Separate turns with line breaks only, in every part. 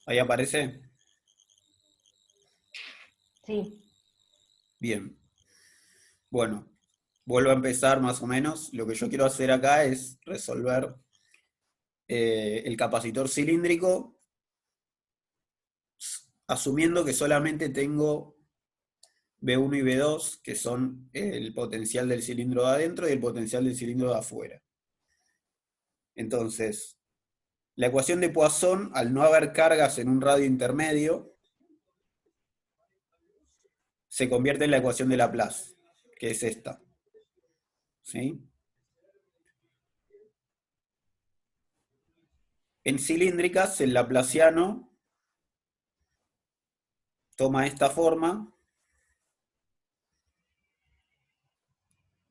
Ahí aparece.
Sí,
Bien. Bueno, vuelvo a empezar más o menos. Lo que yo quiero hacer acá es resolver el capacitor cilíndrico, asumiendo que solamente tengo B1 y B2, que son el potencial del cilindro de adentro y el potencial del cilindro de afuera. Entonces, la ecuación de Poisson, al no haber cargas en un radio intermedio, se convierte en la ecuación de Laplace, que es esta. ¿Sí? En cilíndricas, el laplaciano toma esta forma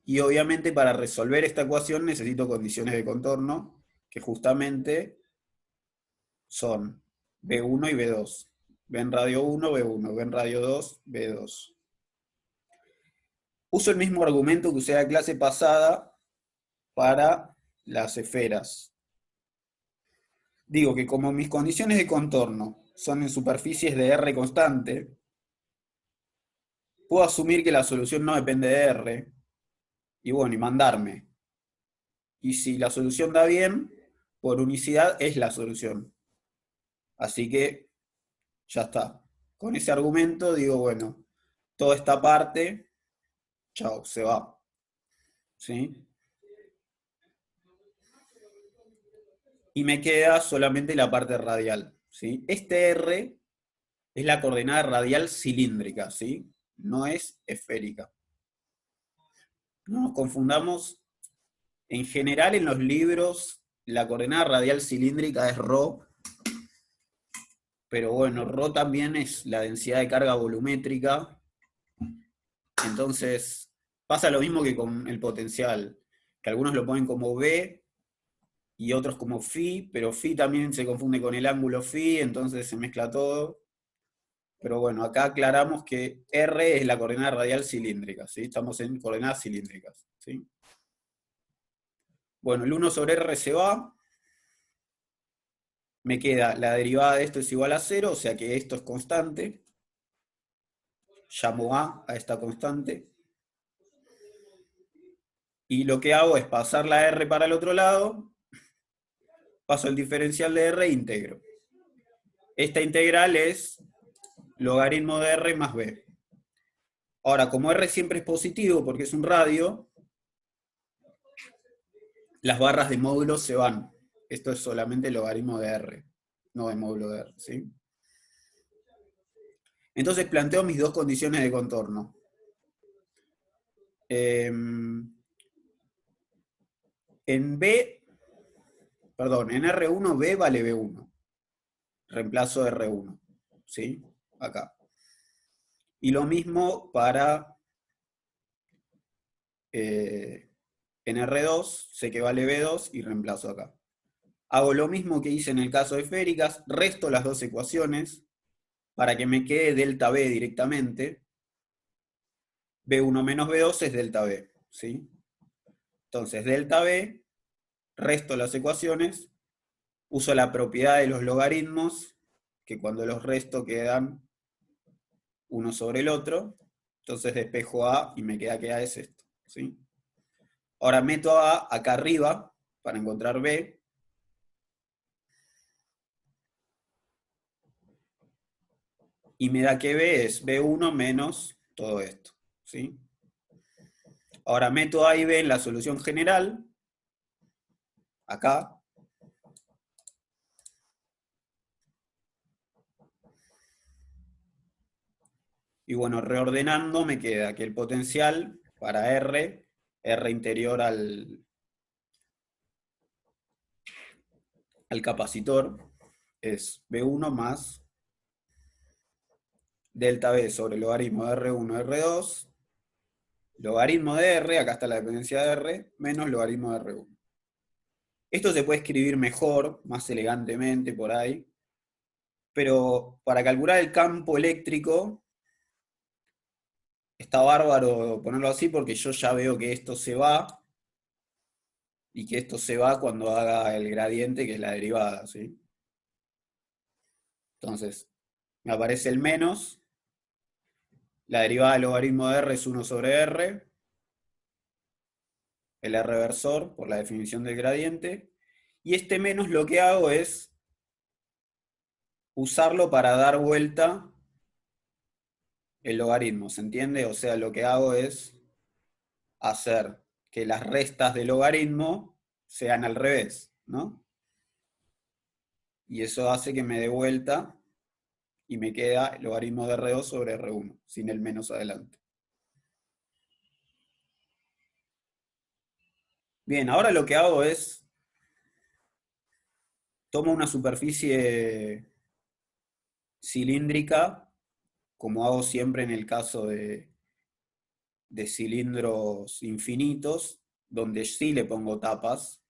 y obviamente para resolver esta ecuación necesito condiciones de contorno que justamente son B1 y B2. B en radio 1, B1, B en radio 2, B2. Uso el mismo argumento que usé en la clase pasada para las esferas. Digo que como mis condiciones de contorno son en superficies de R constante, puedo asumir que la solución no depende de R, y bueno, y mandarme. Y si la solución da bien, por unicidad es la solución. Así que ya está. Con ese argumento digo, bueno, toda esta parte, chao, se va. ¿Sí? Y me queda solamente la parte radial. ¿Sí? Este R es la coordenada radial cilíndrica, ¿sí? No es esférica. No nos confundamos. En general en los libros la coordenada radial cilíndrica es ρ, pero bueno, ρ también es la densidad de carga volumétrica. Entonces pasa lo mismo que con el potencial, que algunos lo ponen como B y otros como phi, pero phi también se confunde con el ángulo phi, entonces se mezcla todo. Pero bueno, acá aclaramos que R es la coordenada radial cilíndrica, ¿sí? Estamos en coordenadas cilíndricas, ¿sí? Bueno, el 1 sobre R se va, me queda la derivada de esto es igual a 0, o sea que esto es constante. Llamo a esta constante. Y lo que hago es pasar la R para el otro lado, paso el diferencial de R e integro. Esta integral es logaritmo de R más B. Ahora, como R siempre es positivo porque es un radio, las barras de módulo se van. Esto es solamente logaritmo de R, no de módulo de R, ¿sí? Entonces planteo mis dos condiciones de contorno. En B, perdón, en R1 B vale B1. Reemplazo R1, ¿sí? Acá. Y lo mismo para en R2, sé que vale B2 y reemplazo acá. Hago lo mismo que hice en el caso de esféricas, resto las dos ecuaciones para que me quede delta B directamente. B1 menos B2 es delta B, ¿sí? Entonces, delta B, resto las ecuaciones, uso la propiedad de los logaritmos, que cuando los resto quedan uno sobre el otro, entonces despejo A y me queda que A es esto, ¿sí? Ahora meto A acá arriba para encontrar B, y me da que B es B1 menos todo esto, ¿sí? Ahora meto A y B en la solución general, acá, y bueno, reordenando me queda que el potencial para R interior al capacitor, es B1 más delta B sobre logaritmo de R1 R2, logaritmo de R, acá está la dependencia de R, menos logaritmo de R1. Esto se puede escribir mejor, más elegantemente por ahí, pero para calcular el campo eléctrico está bárbaro ponerlo así porque yo ya veo que esto se va y que esto se va cuando haga el gradiente, que es la derivada, ¿sí? Entonces, me aparece el menos, la derivada del logaritmo de r es 1 sobre r, el r versor por la definición del gradiente, y este menos lo que hago es usarlo para dar vuelta el logaritmo, ¿se entiende? O sea, lo que hago es hacer que las restas del logaritmo sean al revés, ¿no? Y eso hace que me dé vuelta y me queda el logaritmo de R2 sobre R1, sin el menos adelante. Bien, ahora lo que hago es, tomo una superficie cilíndrica, como hago siempre en el caso de cilindros infinitos, donde sí le pongo tapas,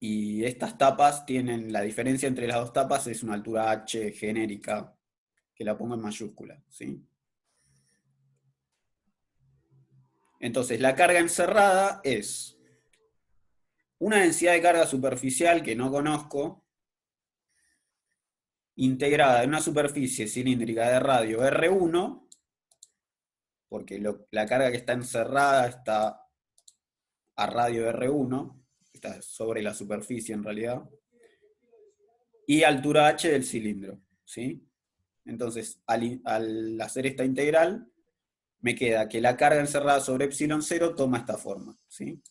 y estas tapas tienen, la diferencia entre las dos tapas es una altura h genérica, que la pongo en mayúscula, ¿sí? Entonces, la carga encerrada es una densidad de carga superficial que no conozco, integrada en una superficie cilíndrica de radio R1, porque la carga que está encerrada está a radio R1, está sobre la superficie en realidad, y altura h del cilindro, ¿sí? Entonces, al hacer esta integral, me queda que la carga encerrada sobre epsilon 0 toma esta forma, ¿sí?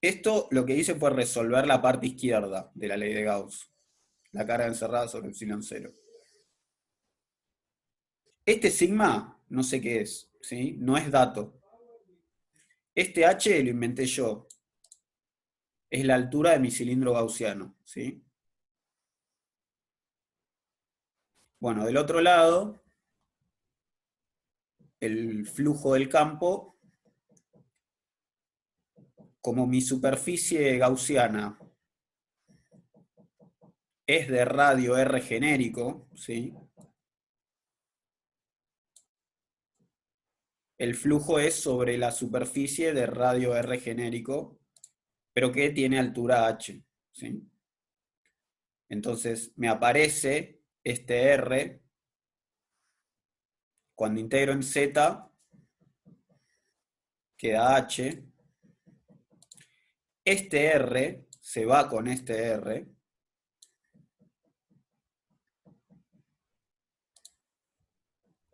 Esto lo que hice fue resolver la parte izquierda de la ley de Gauss, la carga encerrada sobre epsilon 0. Este sigma, no sé qué es, ¿sí? No es dato. Este h lo inventé yo. Es la altura de mi cilindro gaussiano, ¿sí? Bueno, del otro lado, el flujo del campo, como mi superficie gaussiana es de radio R genérico, ¿sí? El flujo es sobre la superficie de radio R genérico, pero que tiene altura h, ¿sí? Entonces me aparece este R, cuando integro en z, queda h. Este R se va con este R,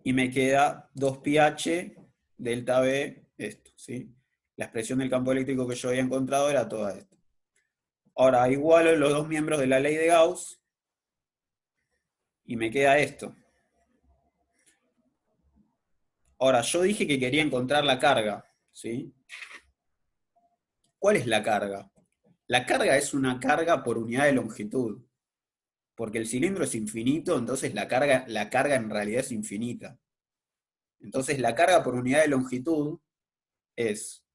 y me queda 2πh delta B, esto, ¿sí? La expresión del campo eléctrico que yo había encontrado era toda esta. Ahora, igualo los dos miembros de la ley de Gauss, y me queda esto. Ahora, yo dije que quería encontrar la carga, ¿sí? ¿Cuál es la carga? La carga es una carga por unidad de longitud, porque el cilindro es infinito, entonces la carga en realidad es infinita. Entonces la carga por unidad de longitud es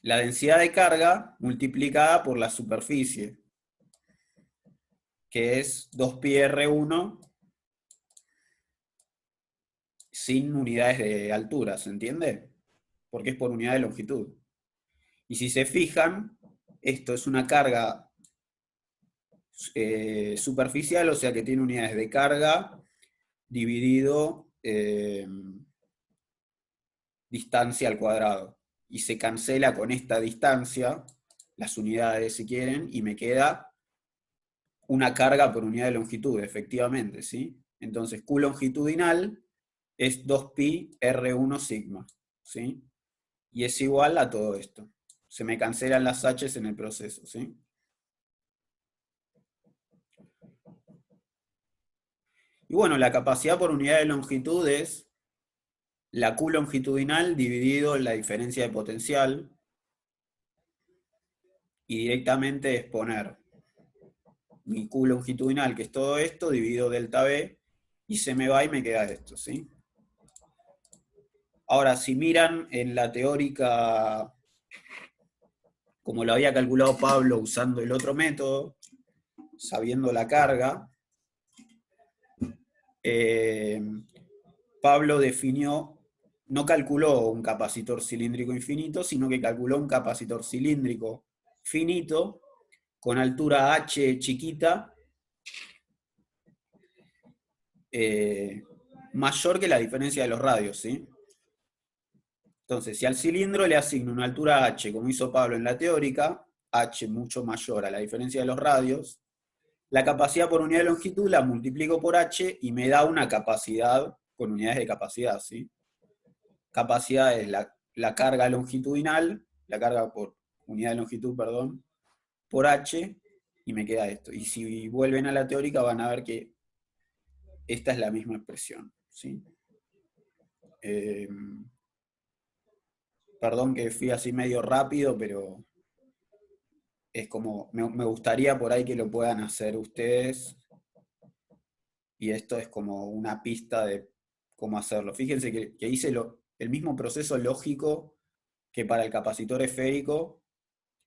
la densidad de carga multiplicada por la superficie, que es 2πr1 sin unidades de altura, ¿se entiende? Porque es por unidad de longitud. Y si se fijan, esto es una carga superficial, o sea que tiene unidades de carga dividido distancia al cuadrado. Y se cancela con esta distancia, las unidades si quieren, y me queda una carga por unidad de longitud, efectivamente, ¿sí? Entonces Q longitudinal es 2pi R1 sigma, ¿sí? Y es igual a todo esto. Se me cancelan las H's en el proceso, ¿sí? Y bueno, la capacidad por unidad de longitud es la Q longitudinal dividido la diferencia de potencial, y directamente es poner mi Q longitudinal, que es todo esto, dividido delta B, y se me va y me queda esto, ¿sí? Ahora, si miran en la teórica, como lo había calculado Pablo usando el otro método, sabiendo la carga, Pablo definió no calculó un capacitor cilíndrico infinito, sino que calculó un capacitor cilíndrico finito con altura h chiquita mayor que la diferencia de los radios, ¿sí? Entonces, si al cilindro le asigno una altura h, como hizo Pablo en la teórica, h mucho mayor a la diferencia de los radios, la capacidad por unidad de longitud la multiplico por h y me da una capacidad con unidades de capacidad, ¿sí? Capacidad es la carga longitudinal, la carga por unidad de longitud, perdón, por h, y me queda esto. Y si vuelven a la teórica van a ver que esta es la misma expresión, ¿sí? Eh, Perdón que fui así medio rápido, pero es como, me gustaría por ahí que lo puedan hacer ustedes, y esto es como una pista de cómo hacerlo. Fíjense que hice el mismo proceso lógico que para el capacitor esférico,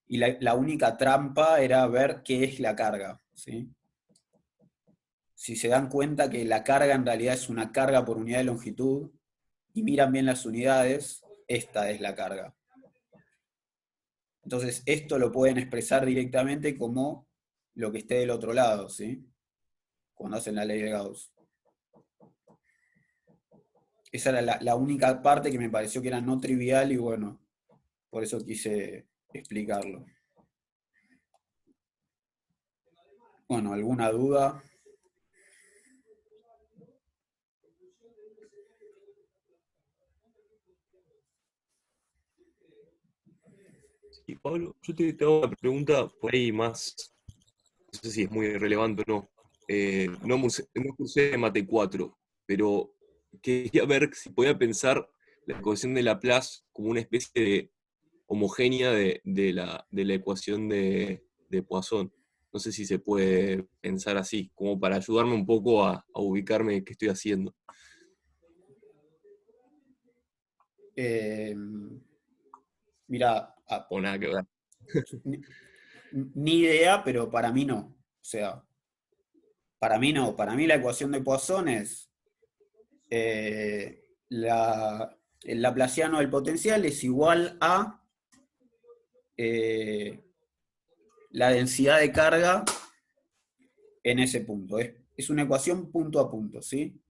y la única trampa era ver qué es la carga, ¿sí? Si se dan cuenta que la carga en realidad es una carga por unidad de longitud, y miran bien las unidades, esta es la carga. Entonces, esto lo pueden expresar directamente como lo que esté del otro lado, ¿sí? Cuando hacen la ley de Gauss. Esa era la única parte que me pareció que era no trivial, y bueno, por eso quise explicarlo. Bueno, ¿alguna duda?
Y Pablo, yo te hago una pregunta por ahí más, no sé si es muy relevante o no. No cursé Mate 4, pero quería ver si podía pensar la ecuación de Laplace como una especie de homogénea de la ecuación de Poisson. No sé si se puede pensar así, como para ayudarme un poco a ubicarme qué estoy haciendo.
Eh, Mira,
O nada que ver.
ni, ni idea, pero para mí no. O sea, para mí no. Para mí la ecuación de Poisson es el laplaciano del potencial es igual a eh, la densidad de carga en ese punto. Es una ecuación punto a punto, ¿sí?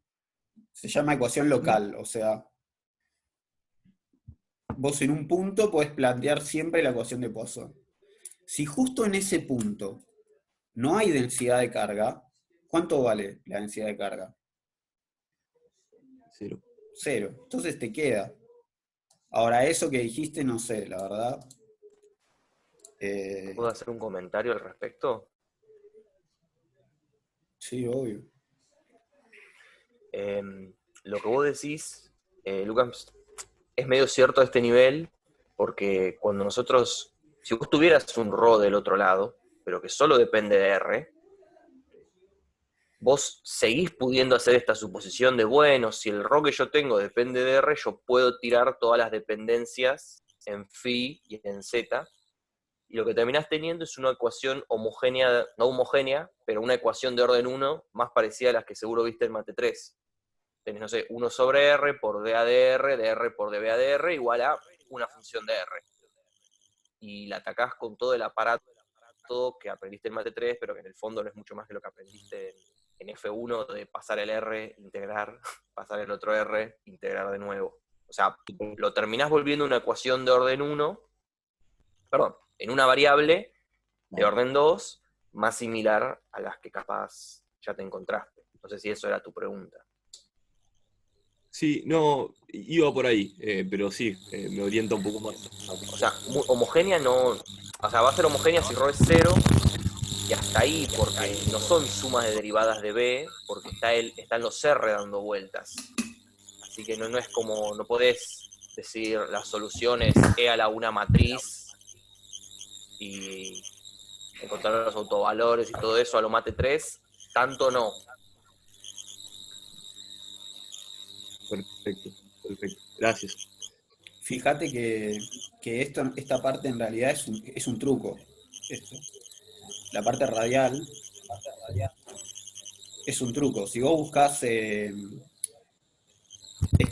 Se llama ecuación local, o sea, vos en un punto podés plantear siempre la ecuación de Poisson. Si justo en ese punto no hay densidad de carga, ¿cuánto vale la densidad de carga?
Cero.
Cero. Entonces te queda. Ahora, eso que dijiste, no sé, la verdad. Eh,
¿Puedo hacer un comentario al respecto?
sí, obvio.
Lo que vos decís, Lucas, es medio cierto a este nivel, porque cuando nosotros, si vos tuvieras un ρ del otro lado, pero que solo depende de R, vos seguís pudiendo hacer esta suposición de, bueno, si el ρ que yo tengo depende de R, yo puedo tirar todas las dependencias en phi y en z, y lo que terminás teniendo es una ecuación homogénea, no homogénea, pero una ecuación de orden 1 más parecida a las que seguro viste en Mate 3. Tenés, no sé, 1 sobre R por dA de R por dB de R, igual a una función de R. Y la atacás con todo el aparato que aprendiste en Mate 3, pero que en el fondo no es mucho más que lo que aprendiste en F1, de pasar el R, integrar, pasar el otro R, integrar de nuevo. O sea, lo terminás volviendo una ecuación de orden 1, perdón, en una variable de orden 2, más similar a las que capaz ya te encontraste. No sé si eso era tu pregunta.
Sí, no, iba por ahí, pero sí, me orienta un poco más.
O sea, homogénea no. O sea, va a ser homogénea si ρ es 0 y hasta ahí, porque no son sumas de derivadas de b, porque están los R dando vueltas. Así que no es como, no podés decir la solución es E a la una matriz y encontrar los autovalores y todo eso a lo Mate 3, tanto no.
Perfecto, perfecto. Gracias.
Fíjate que esta parte en realidad es un truco. Esto. La parte radial es un truco. Si vos buscás esta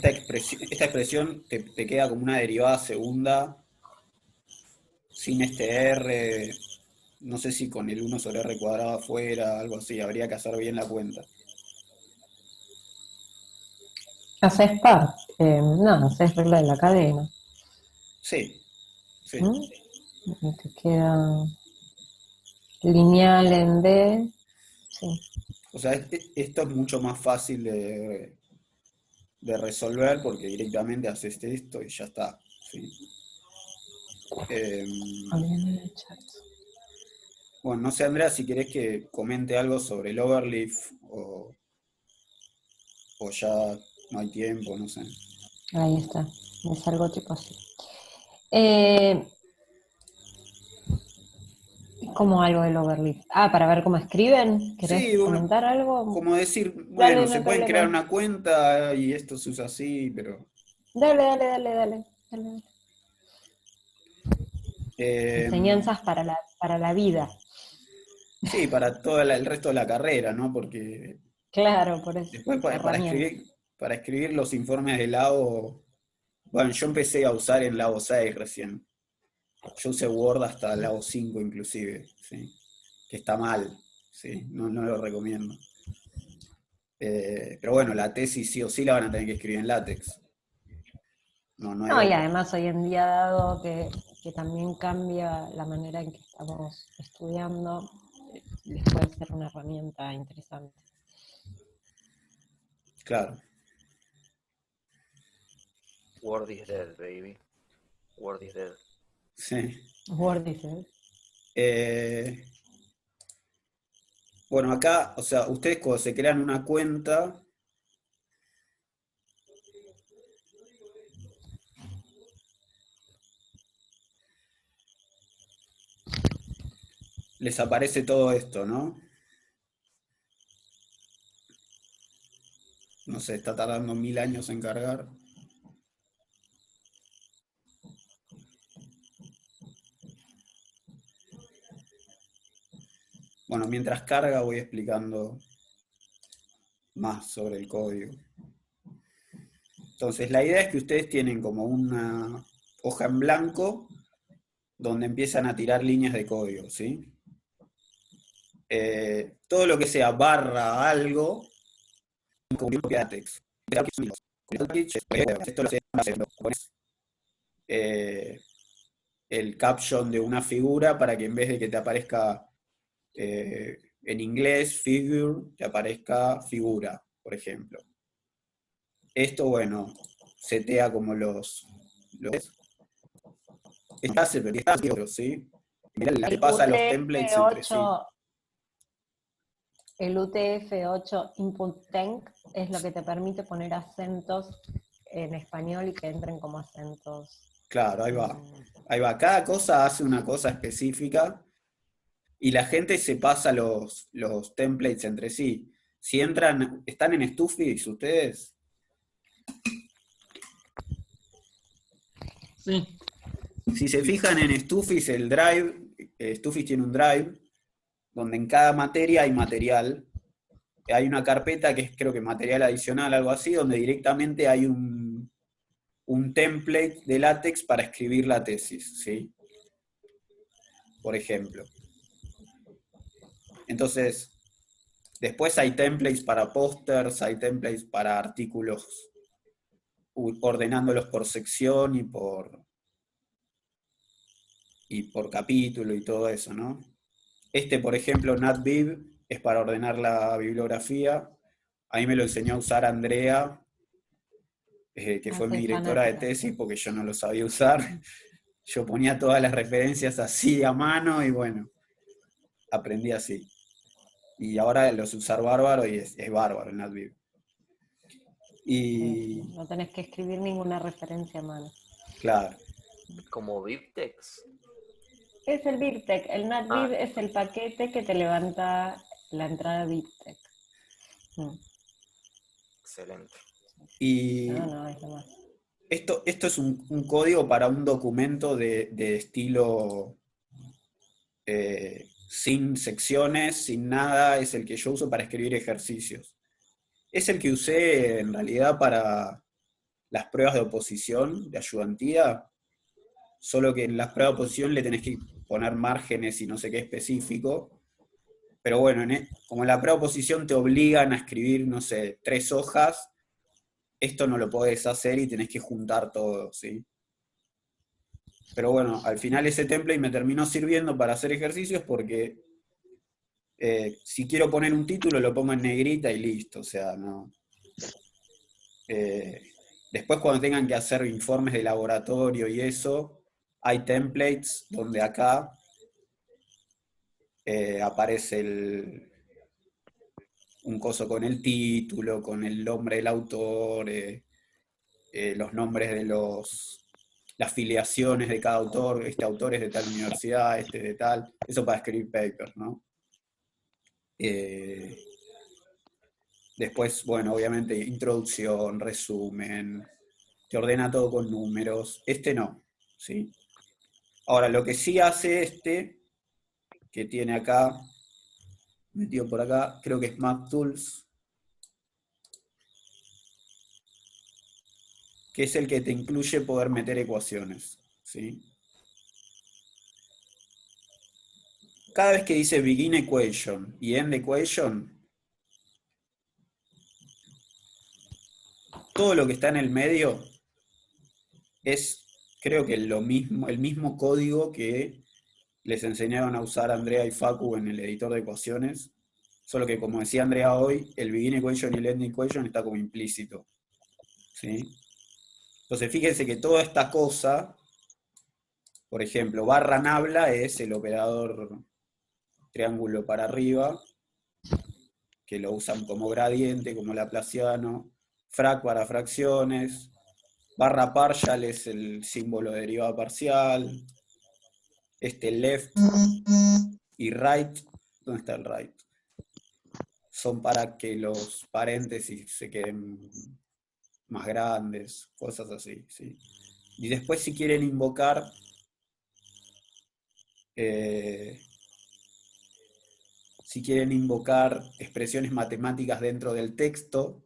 expresión, esta expresión te queda como una derivada segunda, sin este R, no sé si con el 1 sobre R cuadrado afuera, algo así, habría que hacer bien la cuenta.
Haces par, no, haces regla de la cadena.
Sí, sí.
Y te queda lineal en D, sí.
O sea, esto es mucho más fácil de resolver porque directamente haces esto y ya está. ¿Sí?
Olvídame del chat.
Bueno, no sé, Andrea, si querés que comente algo sobre el overleaf o ya no hay tiempo, no sé.
Ahí está, es algo tipo así. ¿Cómo algo del overleaf? Ah, para ver cómo escriben. ¿Querés
Sí, bueno,
comentar algo?
como decir,
Dale,
bueno,
no
se
hay
pueden crear
problema.
una cuenta y esto se usa así, pero...
Dale.
eh,
Enseñanzas para la vida.
sí, para todo el resto de la carrera, ¿no? Porque
Claro, por eso.
después
Herramientas.
para escribir los informes de Labo, bueno, yo empecé a usar en Labo 6 recién. Yo usé Word hasta Labo 5 inclusive, ¿sí? Que está mal, ¿sí? No lo recomiendo. Pero bueno, la tesis sí o sí la van a tener que escribir en látex. No hay
No, y
otra.
además hoy en día, dado que también cambia la manera en que estamos estudiando, les puede ser una herramienta interesante.
Claro.
Word is dead, baby. Word is dead.
Sí.
Word dice,
Bueno, acá, o sea, ustedes cuando se crean una cuenta, les aparece todo esto, ¿no? No sé, está tardando 1000 años en cargar. Bueno, mientras carga voy explicando más sobre el código. Entonces, la idea es que ustedes tienen como una hoja en blanco donde empiezan a tirar líneas de código, ¿sí? Todo lo que sea barra algo, como LaTeX. Esto lo pones el caption de una figura para que en vez de que te aparezca en inglés figure, te aparezca figura, por ejemplo. Esto, bueno, setea como los enlaces, pero ¿sí? Mirá, le pasa los templates entre sí.
El UTF-8 Input Tank es lo que te permite poner acentos en español y que entren como acentos.
Claro, ahí va. Ahí va. Cada cosa hace una cosa específica y la gente se pasa los templates entre sí. Si entran, ¿están en Stuffies ustedes?
Sí.
Si se fijan en Stuffies, el drive, Stuffies tiene un drive donde en cada materia hay material. Hay una carpeta que es creo que material adicional, algo así, donde directamente hay un template de LaTeX para escribir la tesis, ¿sí? Por ejemplo. Entonces, después hay templates para pósters, hay templates para artículos ordenándolos por sección y por capítulo y todo eso, ¿no? Este, por ejemplo, NatBib, es para ordenar la bibliografía. A mí me lo enseñó a usar Andrea, que fue mi
Soy
directora de
fanática.
tesis porque yo no lo sabía usar. Yo ponía todas las referencias así a mano y bueno, aprendí así. Y ahora los usar bárbaro y es bárbaro el NatBib. Y
No tenés que escribir ninguna referencia a mano.
claro,
Como Viptex.
Es el BibTeX. El NatBib es el paquete que te levanta la entrada BibTeX.
Excelente.
y
No, es lo más.
esto es un código para un documento de estilo sin secciones, sin nada, es el que yo uso para escribir ejercicios. Es el que usé en realidad las pruebas de oposición, de ayudantía, solo que en las pruebas de oposición le tenés que poner márgenes y no sé qué específico. Pero bueno, como en la prueba de oposición te obligan a escribir, no sé, 3 hojas, esto no lo podés hacer y tenés que juntar todo, ¿sí? Pero bueno, al final ese template me terminó sirviendo para hacer ejercicios porque si quiero poner un título lo pongo en negrita y listo, o sea, no. Después cuando tengan que hacer informes de laboratorio y eso, hay templates donde acá aparece un coso con el título, con el nombre del autor, los nombres de las filiaciones de cada autor, este autor es de tal universidad, este de tal, eso para escribir papers, ¿no? Después, bueno, obviamente, introducción, resumen, te ordena todo con números. Este no, ¿sí? Ahora, lo que sí hace este, que tiene acá, metido por acá, creo que es MathTools, que es el que te incluye poder meter ecuaciones, ¿sí? Cada vez que dice begin equation y end equation, todo lo que está en el medio es, creo que lo mismo, el mismo código que les enseñaron a usar Andrea y Facu en el editor de ecuaciones, solo que como decía Andrea hoy, el begin equation y el end equation está como implícito, ¿sí? Entonces fíjense que toda esta cosa, por ejemplo, barra nabla es el operador triángulo para arriba, que lo usan como gradiente, como laplaciano, frac para fracciones, barra partial es el símbolo de derivada parcial, este left y right, ¿dónde está el right? Son para que los paréntesis se queden más grandes, cosas así, ¿sí? Y después si quieren invocar expresiones matemáticas dentro del texto,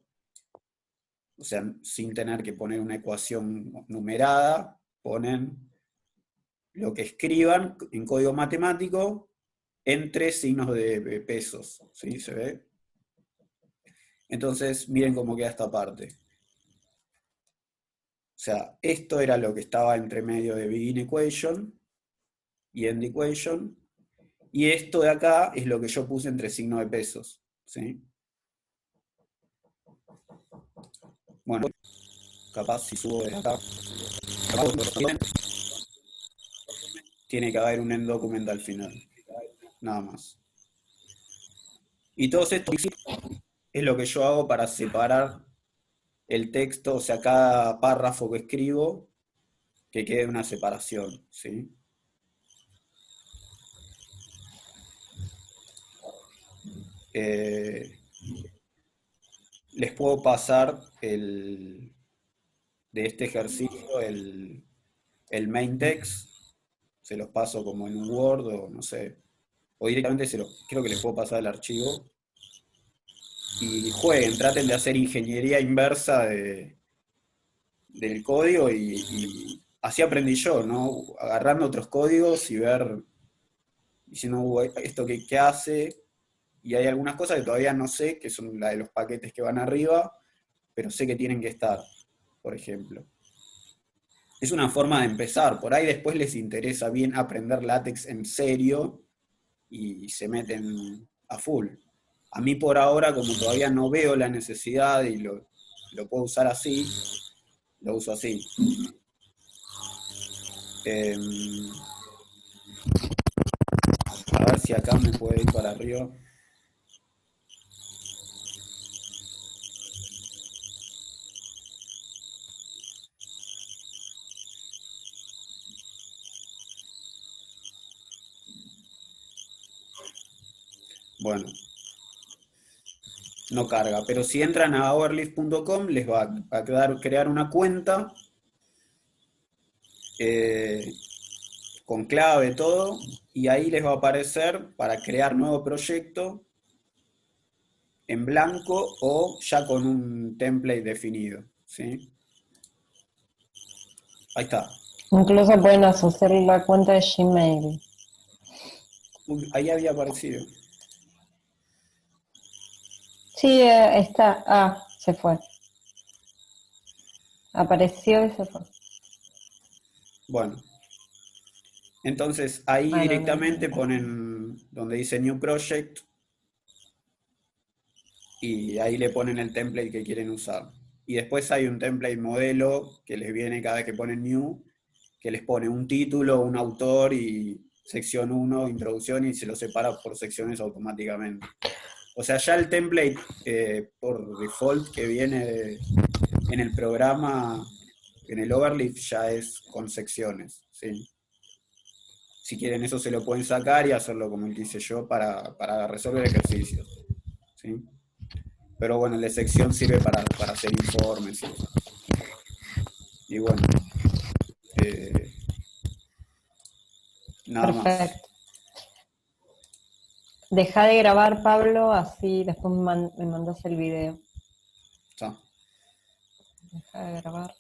o sea, sin tener que poner una ecuación numerada, ponen lo que escriban en código matemático entre signos de pesos, ¿sí? ¿Se ve? Entonces, miren cómo queda esta parte. O sea, esto era lo que estaba entre medio de begin equation y end equation, y esto de acá es lo que yo puse entre signos de pesos, ¿sí? Bueno, capaz si subo de acá, tiene que haber un end document al final, nada más. Y todo esto es lo que yo hago para separar el texto, o sea, cada párrafo que escribo, que quede una separación, ¿sí? Les puedo pasar de este ejercicio el main text, se los paso como en un Word o no sé, o directamente creo que les puedo pasar el archivo. Y jueguen, traten de hacer ingeniería inversa del código y así aprendí yo, ¿no? Agarrando otros códigos y ver, diciendo, ¿esto qué hace? Y hay algunas cosas que todavía no sé, que son la de los paquetes que van arriba, pero sé que tienen que estar, por ejemplo. Es una forma de empezar, por ahí después les interesa bien aprender LaTeX en serio y se meten a full. A mí por ahora, como todavía no veo la necesidad y lo puedo usar así, lo uso así. A ver si acá me puede ir para arriba. Bueno, no carga, pero si entran a overleaf.com les va a crear una cuenta con clave, todo, y ahí les va a aparecer para crear nuevo proyecto en blanco o ya con un template definido, ¿sí? Ahí está.
Incluso pueden asociar la cuenta de Gmail.
Uy, ahí había aparecido.
Sí, está. Ah, se fue. Apareció y se fue.
Bueno, entonces ahí
Ah, no,
directamente
no.
ponen donde dice New Project y ahí le ponen el template que quieren usar. Y después hay un template modelo que les viene cada vez que ponen New, que les pone un título, un autor y sección 1, introducción, y se lo separa por secciones automáticamente. O sea, ya el template por default que viene en el programa, en el overleaf, ya es con secciones, ¿sí? Si quieren eso se lo pueden sacar y hacerlo como el que hice yo para resolver ejercicios, ¿sí? Pero bueno, el de sección sirve para hacer informes y eso. Y bueno, eh, nada más.
Perfecto. Deja de grabar, Pablo, así después me mandas el video.
Chao.
Deja de grabar.